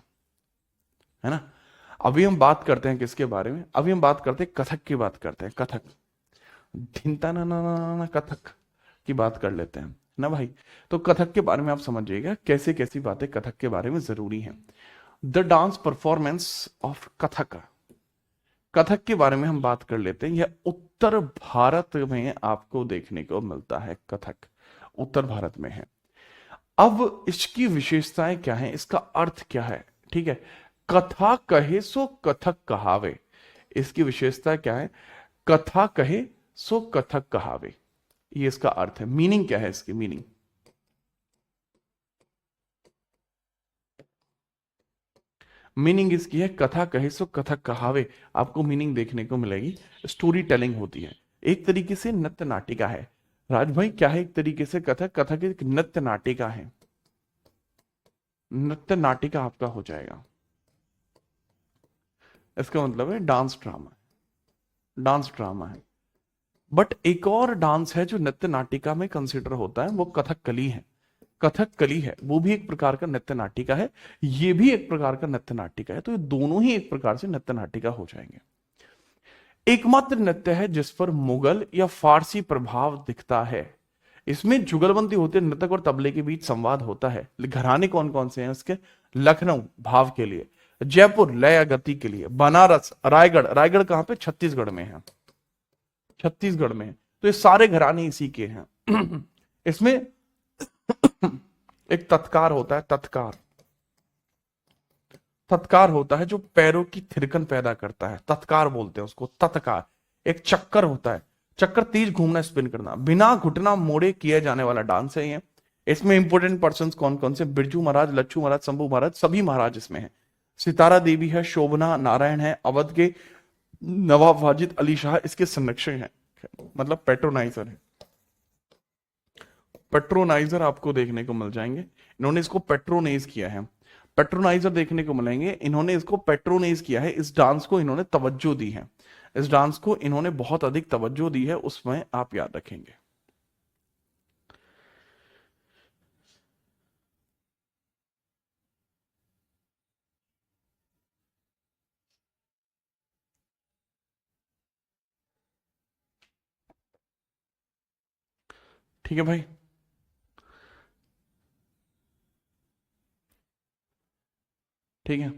है ना। अभी हम बात करते हैं किसके बारे में, अभी हम बात करते हैं कथक की, बात करते हैं कथक। धिनता ना ना ना ना ना, कथक की बात कर लेते हैं ना भाई। तो कथक के बारे में आप समझिएगा कैसे कैसी बातें कथक के बारे में जरूरी हैं। The dance performance of Kathak, Kathak के बारे में हम बात कर लेते हैं। यह उत्तर भारत में आपको देखने को मिलता है, कथक उत्तर भारत में है। अब इसकी विशेषताएं क्या है, इसका अर्थ क्या है, ठीक है। कथा कहे सो कथक कहावे, इसकी विशेषता क्या है, कथा कहे सो कथक कहावे, ये इसका अर्थ है। मीनिंग क्या है इसकी, मीनिंग मीनिंग इसकी है कथा कहे सो कथक कहावे। आपको मीनिंग देखने को मिलेगी, स्टोरी टेलिंग होती है, एक तरीके से नृत्य नाटिका है। राज भाई क्या है एक तरीके से कथक, कथक एक नृत्य नाटिका है, नृत्य नाटिका आपका हो जाएगा। इसका मतलब है डांस ड्रामा, डांस ड्रामा है। बट एक और डांस है जो नृत्य नाटिका में कंसिडर होता है, वो कथकली है। कथकली है, वो भी एक प्रकार का नृत्य नाटिका है, ये भी एक प्रकार का नृत्य नाटिका है। तो ये दोनों ही एक प्रकार से नृत्य नाटिका हो जाएंगे। एकमात्र नृत्य है जिस पर मुगल या फारसी प्रभाव दिखता है। इसमें जुगलबंदी होती है, नृतक और तबले के बीच संवाद होता है। घराने कौन कौन से हैं उसके, लखनऊ भाव के लिए, जयपुर लय या गति के लिए, बनारस, रायगढ़, रायगढ़ कहां पे, छत्तीसगढ़ में है, छत्तीसगढ़ में। तो ये सारे घराने इसी के हैं। इसमें एक तत्कार होता है, तत्कार, तत्कार होता है जो पैरों की थिरकन पैदा करता है, तत्कार बोलते हैं उसको, तत्कार। एक चक्कर होता है, चक्कर तेज घूमना, स्पिन करना, बिना घुटना मोड़े किया जाने वाला डांस है ये। इसमें इंपोर्टेंट पर्सन कौन कौन से? बिरजू महाराज, लच्छू महाराज, शंभू महाराज, सभी महाराज इसमें है। सितारा देवी है, शोभना नारायण है, अवध के नवाब वाजिद अली शाह इसके संरक्षक हैं, मतलब पेट्रोनाइजर है। पेट्रोनाइजर आपको देखने को मिल जाएंगे, इन्होंने इसको पेट्रोनाइज किया है। पेट्रोनाइजर देखने को मिलेंगे, इन्होंने इसको पेट्रोनाइज किया है, इस डांस को इन्होंने तवज्जो दी है, इस डांस को इन्होंने बहुत अधिक तवज्जो दी है, उसमें आप याद रखेंगे। ठीक है भाई, ठीक है।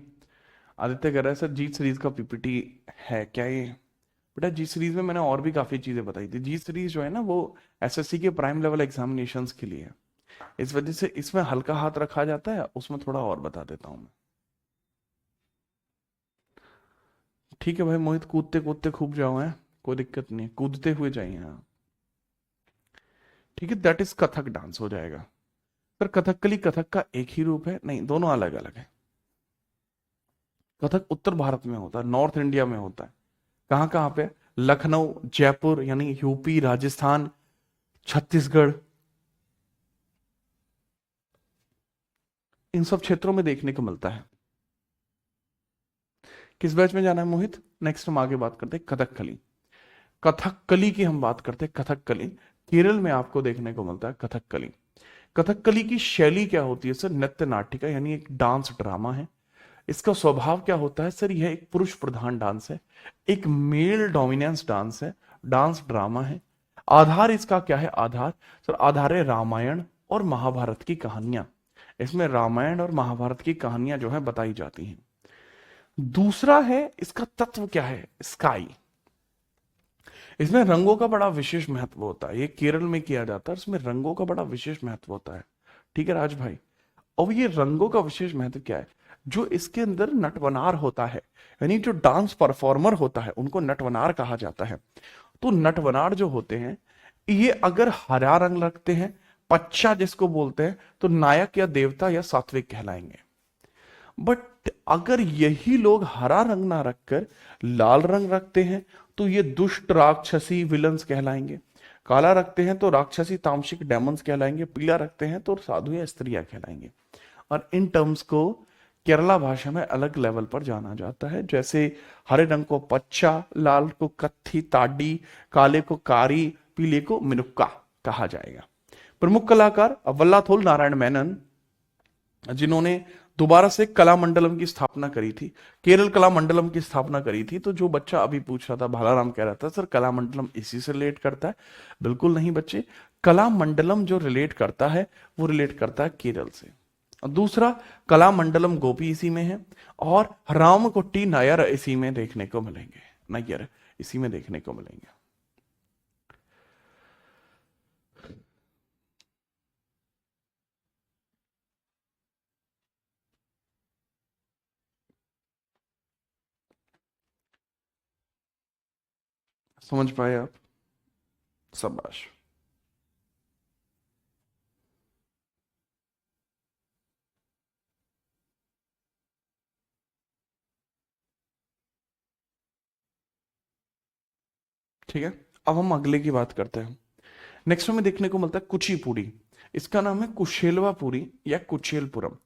आदित्य कह रहा है सर जीत सीरीज का पीपीटी है क्या ये? बेटा जी सीरीज में मैंने और भी काफी चीजें बताई थी। जी सीरीज जो है ना वो एसएससी के प्राइम लेवल एग्जामिनेशंस के लिए है, इस वजह से इसमें हल्का हाथ रखा जाता है, उसमें थोड़ा और बता देता हूं मैं। ठीक है भाई मोहित, कूदते कूदते खूब जाओ, है कोई दिक्कत नहीं, कूदते हुए जाइए। हाँ ठीक है, दैट इज कथक डांस हो जाएगा। सर कथकली कथक का एक ही रूप है? नहीं, दोनों अलग अलग है। कथक उत्तर भारत में होता है, नॉर्थ इंडिया में होता है। कहाँ कहाँ पे? लखनऊ, जयपुर यानी यूपी, राजस्थान, छत्तीसगढ़, इन सब क्षेत्रों में देखने को मिलता है। किस बैच में जाना है मोहित? नेक्स्ट हम आगे बात करते हैं कथकली। कथकली की हम बात करते हैं, कथकली केरल में आपको देखने को मिलता है कथकली। कथकली की शैली क्या होती है सर? नृत्य नाटिका यानी एक डांस ड्रामा है। इसका स्वभाव क्या होता है सर? यह एक पुरुष प्रधान डांस है, एक मेल डोमिनेंस डांस है, डांस ड्रामा है। आधार इसका क्या है? आधार सर, आधार है रामायण और महाभारत की कहानियां। इसमें रामायण और महाभारत की कहानियां जो है बताई जाती हैं। दूसरा है इसका तत्व क्या है? स्काई। इसमें रंगों का बड़ा विशेष महत्व होता है, ये केरल में किया जाता है, इसमें रंगों का बड़ा विशेष महत्व होता है। ठीक है राज भाई। और ये रंगों का विशेष महत्व क्या है? जो इसके अंदर नटवनार होता है, यानी जो डांस परफॉर्मर होता है उनको नटवनार कहा जाता है। तो नटवनार जो होते हैं ये अगर हरा रंग रखते हैं, पच्चा जिसको बोलते हैं, तो नायक या देवता या सात्विक कहलाएंगे। बट अगर यही लोग हरा रंग ना रखकर लाल रंग रखते हैं तो ये दुष्ट राक्षसी विलन्स कहलाएंगे। काला रखते हैं तो राक्षसी तामसिक डेमंस कहलाएंगे। पीला रखते हैं तो साधु या स्त्रियां कहलाएंगे। और इन टर्म्स को केरला भाषा में अलग लेवल पर जाना जाता है, जैसे हरे रंग को पच्चा, लाल को कत्थी ताडी, काले को कारी, पीले को मिनुक्का कहा जाएगा। प्रमुख कलाकार वल्लाथोल नारायण मेनन, जिन्होंने दोबारा से कलामंडलम की स्थापना करी थी, केरल कलामंडलम की स्थापना करी थी। तो जो बच्चा अभी पूछ रहा था, भालाराम कह रहा था सर कलामंडलम इसी से रिलेट करता है, बिल्कुल नहीं बच्चे। कलामंडलम जो रिलेट करता है वो रिलेट करता है केरल से। दूसरा, कलामंडलम गोपी इसी में है, और रामकोटी नायर इसी में देखने को मिलेंगे, नायर इसी में देखने को मिलेंगे। समझ पाए आप? शाबाश। ठीक है, अब हम अगले की बात करते हैं। नेक्स्ट हमें देखने को मिलता है कुचिपुड़ी। इसका नाम है कुशेलवापुरी या कुचेलपुरम।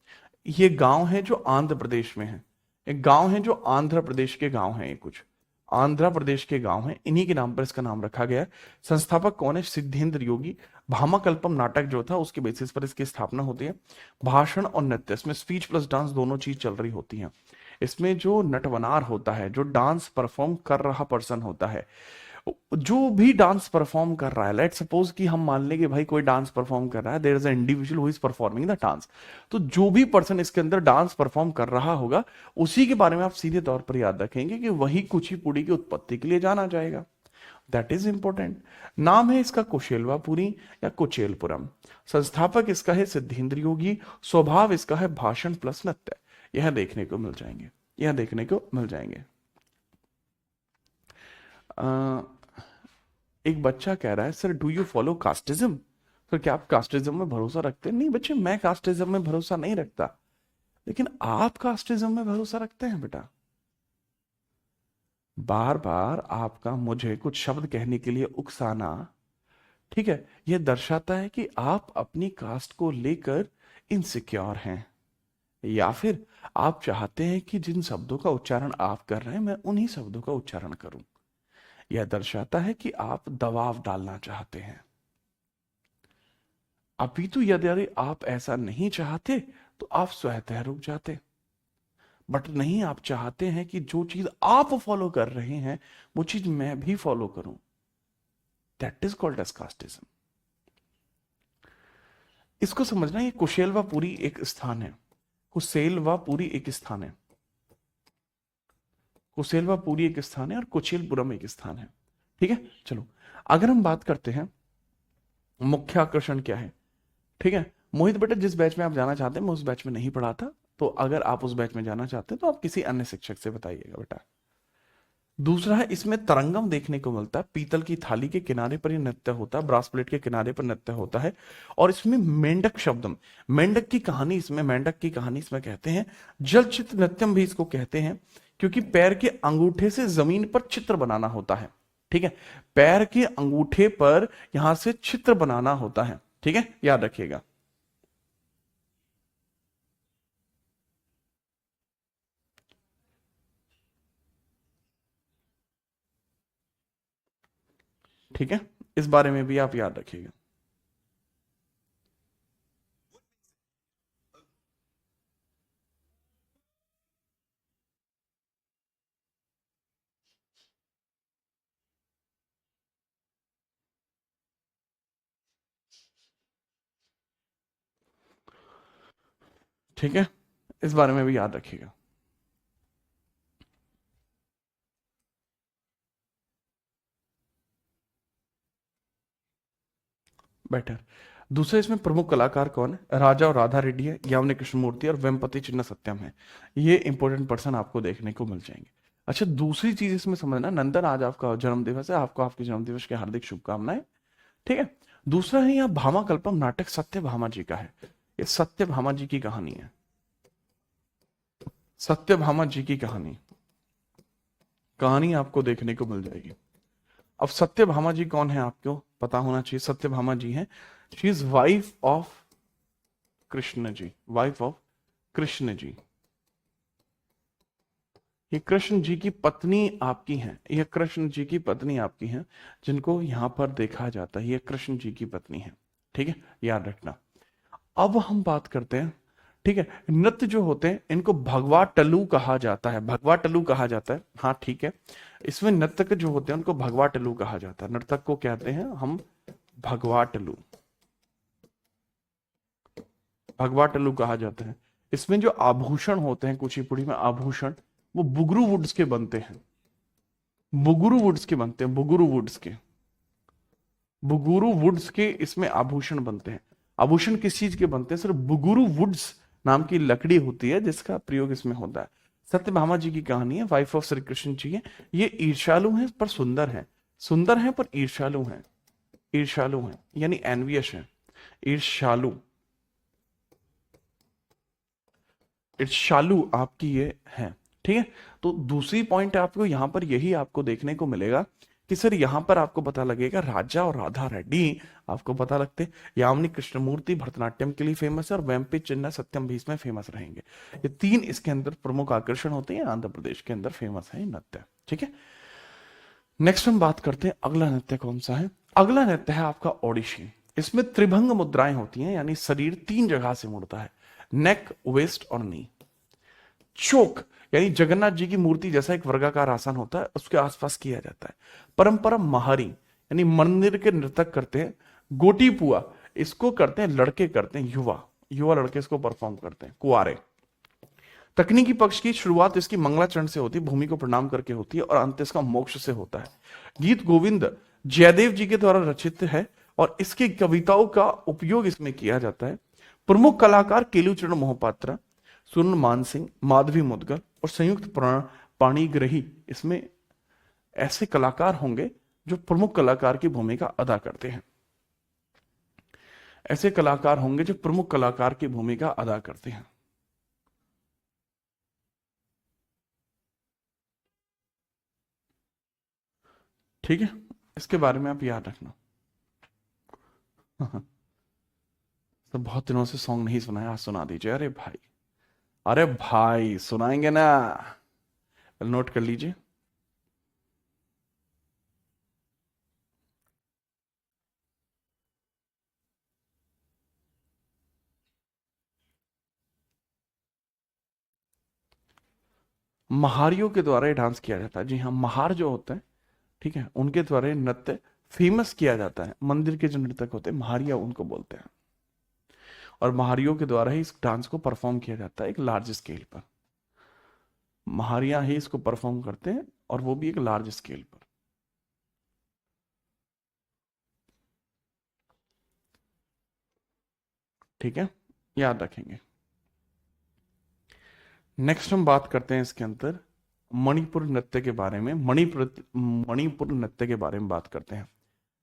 ये गांव है जो आंध्र प्रदेश में है, एक गांव है जो आंध्र प्रदेश के गांव है, ये कुछ आंध्र प्रदेश के गांव हैं, इन्हीं के नाम पर इसका नाम रखा गया है। संस्थापक कौन है? सिद्धेंद्र योगी। भामाकल्पम नाटक जो था उसके बेसिस पर इसकी स्थापना होती है। भाषण और नृत्य, इसमें स्पीच प्लस डांस दोनों चीज चल रही होती हैं। इसमें जो नटवनार होता है, जो डांस परफॉर्म कर रहा पर्सन होता है, जो भी डांस परफॉर्म कर रहा है, लेट सपोज कि हम मान लें कि भाई कोई डांस परफॉर्म कर रहा है, there is a individual who is performing the dance. तो जो भी पर्सन इसके अंदर डांस परफॉर्म कर रहा होगा उसी के बारे में आप सीधे तौर पर याद रखेंगे कि वही कुचिपुड़ी की उत्पत्ति के लिए जाना जाएगा। That is important. नाम है इसका कुशेलवापुरी या कुचेलपुरम। संस्थापक इसका है सिद्धेंद्र योगी। स्वभाव इसका है भाषण प्लस नृत्य, यह देखने को मिल जाएंगे, यह देखने को मिल जाएंगे। एक बच्चा कह रहा है sir do you follow casteism, तो क्या आप कास्टिज्म में भरोसा रखते हैं? नहीं बच्चे, मैं कास्टिज्म में भरोसा नहीं रखता, लेकिन आप कास्टिज्म में भरोसा रखते हैं बेटा। बार बार आपका मुझे कुछ शब्द कहने के लिए उकसाना, ठीक है, यह दर्शाता है कि आप अपनी कास्ट को लेकर इनसिक्योर हैं, या फिर आप चाहते हैं कि जिन शब्दों का उच्चारण आप कर रहे हैं मैं उन्हीं शब्दों का उच्चारण करूं। यह दर्शाता है कि आप दबाव डालना चाहते हैं। अभी तो यदि आप ऐसा नहीं चाहते तो आप स्वतः रुक जाते, बट नहीं, आप चाहते हैं कि जो चीज आप फॉलो कर रहे हैं वो चीज मैं भी फॉलो करूं। That is called as casteism. इसको समझना, ये कुशेलवापुरी एक स्थान है, कुशेलवापुरी एक स्थान है, कुशेलवापुरी एक स्थान है और कुचेलपुरम एक स्थान है, ठीक है। चलो अगर हम बात करते हैं मुख्य आकर्षण क्या है, ठीक है। मोहित बेटा जिस बैच में आप जाना चाहते हैं मैं उस बैच में नहीं पढ़ा था, तो अगर आप उस बैच में जाना चाहते हैं तो आप किसी अन्य शिक्षक से बताइएगा बेटा। दूसरा है, इसमें तरंगम देखने को मिलता है, पीतल की थाली के किनारे पर ये नृत्य होता है, ब्रास प्लेट के किनारे पर नृत्य होता है, और इसमें मेंढक शब्दम, मेंढक की कहानी इसमें, मेंढक की कहानी इसमें कहते हैं। जलचित नृत्यम भी इसको कहते हैं, क्योंकि पैर के अंगूठे से जमीन पर चित्र बनाना होता है, ठीक है, पैर के अंगूठे पर यहां से चित्र बनाना होता है, ठीक है, याद रखिएगा। ठीक है, इस बारे में भी आप याद रखिएगा। ठीक है, इस बारे में भी याद रखिएगा। बेटर। दूसरे इसमें प्रमुख कलाकार कौन है? राजा और राधा रेड्डी है, यामिनी कृष्णमूर्ति और वेम्पति चिन्ना सत्यम है। ये इंपॉर्टेंट पर्सन आपको देखने को मिल जाएंगे। अच्छा, दूसरी चीज इसमें समझना, नंदन आज आपका जन्म दिवस है, आपको आपके जन्म दिवस की हार्दिक शुभकामनाएं, ठीक है। दूसरा है यहाँ भामा कल्पम नाटक सत्य भामा जी का है। ये सत्य भामा जी की कहानी है, सत्य भामा जी की कहानी, कहानी आपको देखने को मिल जाएगी। अब सत्यभामा जी कौन है आपको पता होना चाहिए। सत्यभामा जी हैं, she is wife of Krishna ji, wife of Krishna ji. ये कृष्ण जी की पत्नी आपकी हैं, ये कृष्ण जी की पत्नी आपकी हैं, जिनको यहां पर देखा जाता है, ये कृष्ण जी की पत्नी है, ठीक है, याद रखना। अब हम बात करते हैं, ठीक है, नृत्य जो होते हैं इनको भगवा टल्लू कहा जाता है, भगवा टल्लू कहा जाता है, हाँ ठीक है। इसमें नर्तक जो होते हैं उनको भगवा टल्लू कहा जाता है, नर्तक को कहते हैं हम भगवा टल्लू, भगवा टल्लू कहा जाता है। इसमें जो आभूषण होते हैं कुचिपुड़ी में, आभूषण वो बुगरू वुड्स के बनते हैं, बुगरू वुड्स के बनते हैं, बुगरू वुड्स के, बुगुरु वुड्स के इसमें आभूषण बनते हैं। आभूषण किस चीज के बनते हैं सर? बुगुरु वुड्स नाम की लकड़ी होती है जिसका प्रयोग इसमें होता है। सत्यभामा जी की कहानी है, वाइफ ऑफ श्री कृष्ण जी है। ये ईर्ष्यालु हैं पर सुंदर हैं, सुंदर हैं पर ईर्ष्यालु हैं, ईर्ष्यालु हैं यानी एनवियस हैं, ईर्ष्यालु, ईर्ष्यालु आपकी ये है, ठीक है। तो दूसरी पॉइंट आपको यहां पर यही आपको देखने को मिलेगा कि सर यहां पर आपको पता लगेगा राजा और राधा रेड्डी आपको पता लगते, यामिनी कृष्णमूर्ति भरतनाट्यम के लिए फेमस है और वेम्पति चिन्ना सत्यम भी इसमें फेमस रहेंगे। ये तीन इसके अंदर प्रमुख आकर्षण होते हैं, आंध्र प्रदेश के अंदर फेमस है नृत्य, ठीक है। नेक्स्ट हम बात करते हैं अगला नृत्य कौन सा है। अगला नृत्य है आपका ओडिशी। इसमें त्रिभंग मुद्राएं होती हैं, यानी शरीर तीन जगह से मुड़ता है, नेक, वेस्ट और नी। चोक यानी जगन्नाथ जी की मूर्ति जैसा एक वर्गाकार आसन होता है, उसके आसपास किया जाता है। परंपरा महारी यानी मंदिर के नृतक करते हैं। गोटी पुआ इसको करते हैं लड़के, करते हैं युवा, युवा लड़के इसको परफॉर्म करते हैं, कुआरे। तकनीकी पक्ष की शुरुआत इसकी मंगलाचरण से होती है, भूमि को प्रणाम करके होती है, और अंत इसका मोक्ष से होता है। गीत गोविंद जयदेव जी के द्वारा रचित है और इसकी कविताओं का उपयोग इसमें किया जाता है। प्रमुख कलाकार केलुचरण मोहपात्रा, सुन मान सिंह, माधवी मुदगल और संयुक्त पाणिग्रही इसमें ऐसे कलाकार होंगे जो प्रमुख कलाकार की भूमिका अदा करते हैं। ऐसे कलाकार होंगे जो प्रमुख कलाकार की भूमिका अदा करते हैं। ठीक है, इसके बारे में आप याद रखना। तो बहुत दिनों से सॉन्ग नहीं सुनाया, आज सुना दीजिए। अरे भाई, अरे भाई सुनाएंगे ना, नोट कर लीजिए। महारियों के द्वारा ये डांस किया जाता है। जी हाँ, महार जो होते हैं, ठीक है, उनके द्वारा ये नृत्य फेमस किया जाता है। मंदिर के जो नृतक होते हैं महारिया उनको बोलते हैं, और महारियों के द्वारा ही इस डांस को परफॉर्म किया जाता है एक लार्ज स्केल पर। महारिया ही इसको परफॉर्म करते हैं, और वो भी एक लार्ज स्केल पर। ठीक है, याद रखेंगे। नेक्स्ट हम बात करते हैं इसके अंदर मणिपुर नृत्य के बारे में। मणिपुर नृत्य के बारे में बात करते हैं।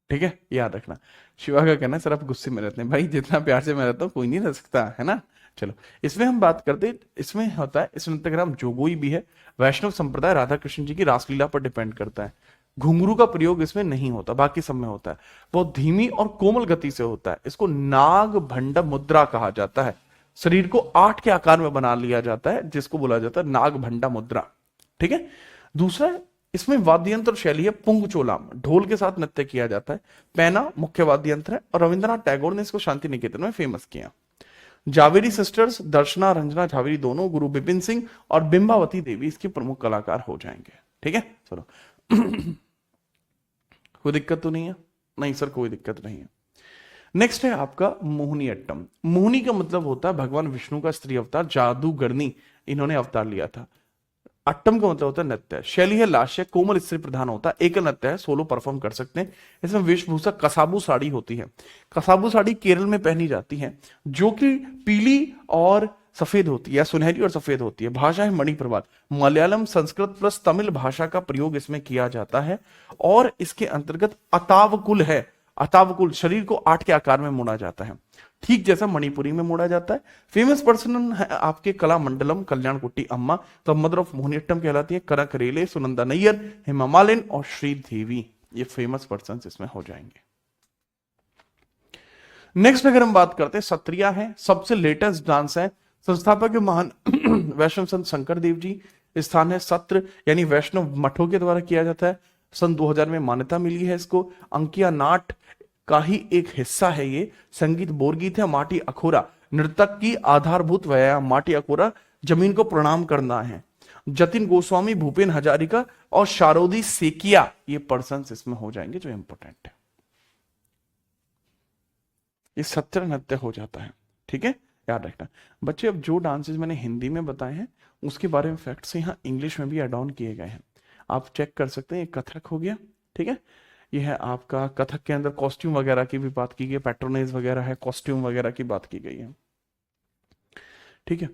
ठीक है, याद रखना। शिवा का कहना है सर आप गुस्से में रहते हैं। भाई जितना प्यार से मैं रहता हूँ कोई नहीं रह सकता, है ना। चलो, इसमें हम बात करते हैं, इसमें होता है, इस नृत्य का नाम जोगोई भी है। वैष्णव संप्रदाय राधा कृष्ण जी की रासलीला पर डिपेंड करता है। घुंघरू का प्रयोग इसमें नहीं होता, बाकी सब में होता है। बहुत धीमी और कोमल गति से होता है। इसको नाग भंड मुद्रा कहा जाता है। शरीर को 8 के आकार में बना लिया जाता है, जिसको बोला जाता है नाग भंडा मुद्रा। ठीक है, दूसरा इसमें वाद्य यंत्र शैली है पुंगचोलाम, ढोल के साथ नृत्य किया जाता है। पैना मुख्य वाद्य यंत्र है, और रविंद्रनाथ टैगोर ने इसको शांति निकेतन में फेमस किया। जावेरी सिस्टर्स, दर्शना रंजना जावेरी दोनों, गुरु बिपिन सिंह और बिंबावती देवी इसके प्रमुख कलाकार हो जाएंगे। ठीक है, चलो। कोई दिक्कत तो नहीं है? नहीं सर, कोई दिक्कत नहीं है। नेक्स्ट है आपका मोहिनी अट्टम। मोहिनी का मतलब होता है भगवान विष्णु का स्त्री अवतार, जादूगरनी इन्होंने अवतार लिया था। अट्टम का मतलब होता है नृत्य। शैली है लास्य, कोमल स्त्री प्रधान होता है, एक नृत्य है, सोलो परफॉर्म कर सकते हैं। इसमें वेशभूषा कसाबू साड़ी होती है। कसाबू साड़ी केरल में पहनी जाती है, जो कि पीली और सफेद होती है, सुनहरी और सफेद होती है। भाषा है मणिप्रवाल, मलयालम संस्कृत प्लस तमिल भाषा का प्रयोग इसमें किया जाता है। और इसके अंतर्गत अतावकुल है। अतावकुल शरीर को 8 के आकार में मोड़ा जाता है, ठीक जैसा मणिपुरी में मोड़ा जाता है। फेमस पर्सन है आपके कला मंडलम, कल्याण कुट्टी अम्मा, द मदर ऑफ मोहिनीअट्टम कहलाती है। कनक रेले, सुनंदा नैयर, हेमा मालिनी और श्री देवी, ये फेमस पर्सन इसमें हो जाएंगे। नेक्स्ट अगर हम बात करते हैं, सत्रिया है, सबसे लेटेस्ट डांस है। संस्थापक महान वैष्णव संत शंकर देव जी। स्थान है सत्र, यानी वैष्णव मठों के द्वारा किया जाता है। सन 2000 में मान्यता मिली है इसको। अंकिया नाट का ही एक हिस्सा है ये। संगीत बोरगीत है। माटी अखोरा नृतक की आधारभूत व्यायाम। माटी अखोरा जमीन को प्रणाम करना है। जतिन गोस्वामी, भूपेन हजारिका और शारोदी सेकिया, ये पर्सन्स इसमें हो जाएंगे जो इंपोर्टेंट है। ये सत्र नृत्य हो जाता है। ठीक है, याद रखना बच्चे। अब जो डांसेस मैंने हिंदी में बताए हैं उसके बारे में फैक्ट्स यहाँ इंग्लिश में भी एड ऑन किए गए हैं, आप चेक कर सकते हैं। कथक हो गया, ठीक है। ये है आपका कथक के अंदर कॉस्ट्यूम वगैरह की भी बात की गई, पैट्रोनेज वगैरह है, कॉस्ट्यूम वगैरह की बात की गई है। ठीक है,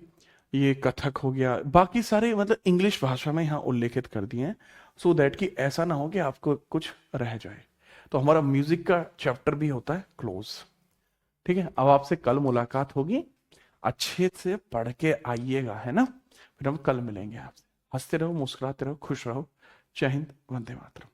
ये कथक हो गया। बाकी सारे मतलब इंग्लिश भाषा में यहाँ उल्लेखित कर दिए हैं, सो दैट कि ऐसा ना हो कि आपको कुछ रह जाए। तो हमारा म्यूजिक का चैप्टर भी होता है क्लोज। ठीक है, अब आपसे कल मुलाकात होगी, अच्छे से पढ़ के आइएगा, है ना। फिर हम कल मिलेंगे आपसे। हंसते रहो, मुस्कुराते रहो, खुश रहो। जय हिंद, वंदे मातरम।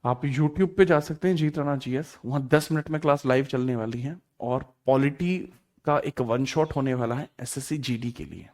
आप YouTube पे जा सकते हैं, जीत राणा GS, वहां 10 मिनट में क्लास लाइव चलने वाली है। और पॉलिटी का एक वन शॉट होने वाला है SSC GD के लिए।